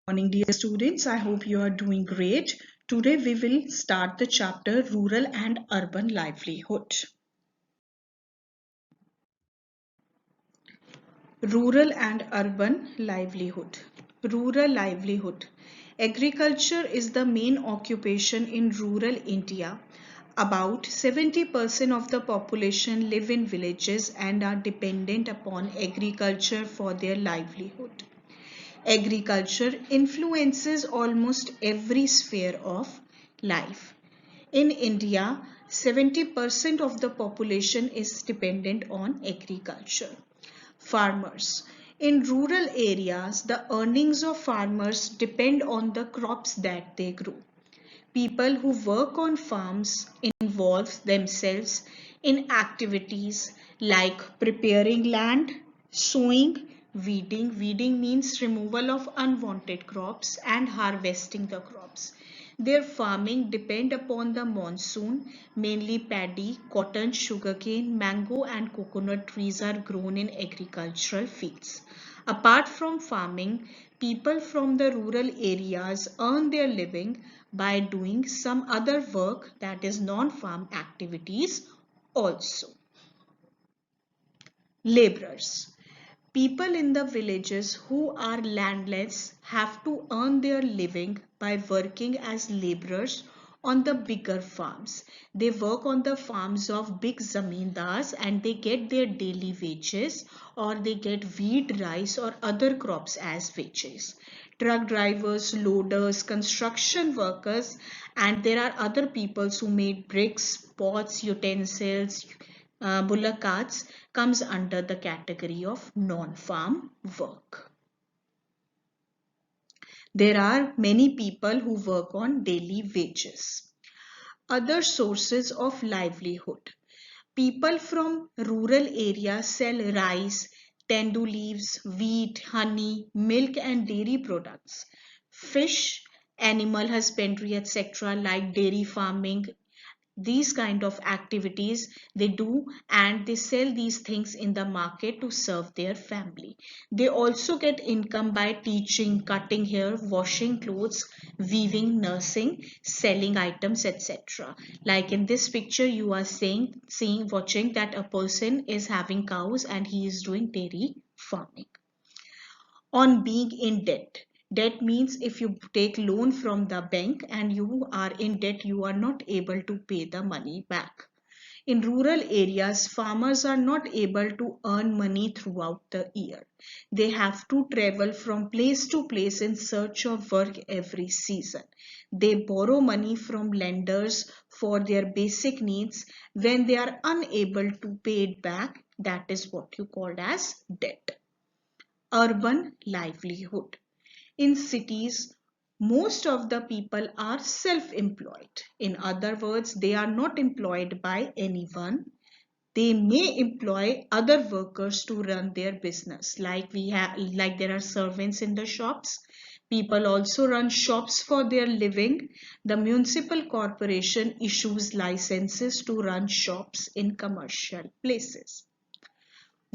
Morning, dear students. I hope you are doing great. Today we will start the chapter Rural and Urban Livelihood. Rural and Urban Livelihood. Rural livelihood. Agriculture is the main occupation in rural India. About 70% of the population live in villages and are dependent upon agriculture for their livelihood. Agriculture influences almost every sphere of life. In India, 70% of the population is dependent on agriculture. Farmers. In rural areas, the earnings of farmers depend on the crops that they grow. People who work on farms involve themselves in activities like preparing land, sowing, weeding. Weeding means removal of unwanted crops and harvesting the crops. Their farming depend upon the monsoon. Mainly paddy, cotton, sugarcane, mango and coconut trees are grown in agricultural fields. Apart from farming, people from the rural areas earn their living by doing some other work, that is non-farm activities also. Laborers. People in the villages who are landless have to earn their living by working as laborers on the bigger farms. They work on the farms of big zamindars and they get their daily wages, or they get wheat, rice or other crops as wages. Truck drivers, loaders, construction workers, and there are other people who made bricks, pots, utensils, bullock carts comes under the category of non-farm work. There are many people who work on daily wages. Other sources of livelihood. People from rural areas sell rice, tendu leaves, wheat, honey, milk and dairy products. Fish, animal husbandry, etc. like dairy farming, these kind of activities they do, and they sell these things in the market to serve their family. They also get income by teaching, cutting hair, washing clothes, weaving, nursing, selling items, etc. Like in this picture you are seeing watching that a person is having cows and he is doing dairy farming. On being in debt. Debt means if you take loan from the bank and you are in debt, you are not able to pay the money back. In rural areas, farmers are not able to earn money throughout the year. They have to travel from place to place in search of work every season. They borrow money from lenders for their basic needs. When they are unable to pay it back, that is what you called as debt. Urban livelihood. In cities, most of the people are self-employed. In other words, they are not employed by anyone. They may employ other workers to run their business. Like there are servants in the shops. People also run shops for their living. The municipal corporation issues licenses to run shops in commercial places.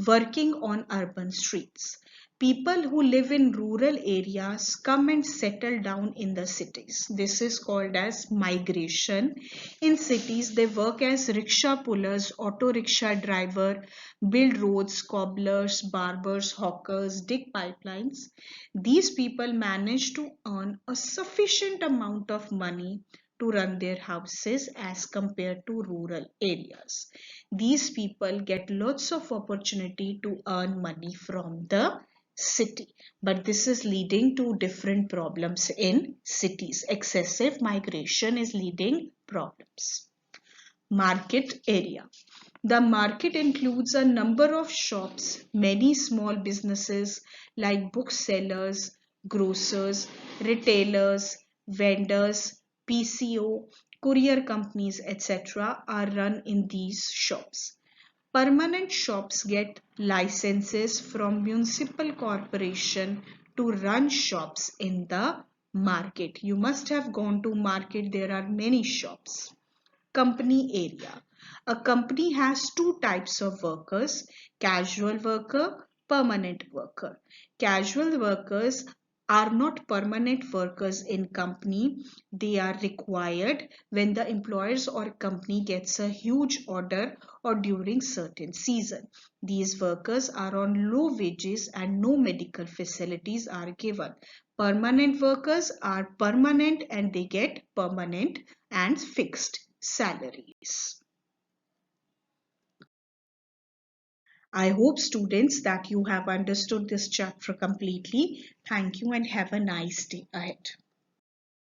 Working on urban streets. People who live in rural areas come and settle down in the cities. This is called as migration. In cities, they work as rickshaw pullers, auto rickshaw driver, build roads, cobblers, barbers, hawkers, dig pipelines. These people manage to earn a sufficient amount of money to run their houses as compared to rural areas. These people get lots of opportunity to earn money from the city, but this is leading to different problems in cities. Excessive migration is leading problems. Market area. The market includes a number of shops, many small businesses like booksellers, grocers, retailers, vendors, PCO, courier companies, etc. are run in these shops. Permanent shops get licenses from municipal corporation to run shops in the market. You must have gone to market, there are many shops. Company area. A company has two types of workers, casual worker, permanent worker. Casual workers are not permanent workers in company. They are required when the employers or company gets a huge order or during certain season. These workers are on low wages and no medical facilities are given. Permanent workers are permanent and they get permanent and fixed salaries. I hope students that you have understood this chapter completely. Thank you and have a nice day ahead.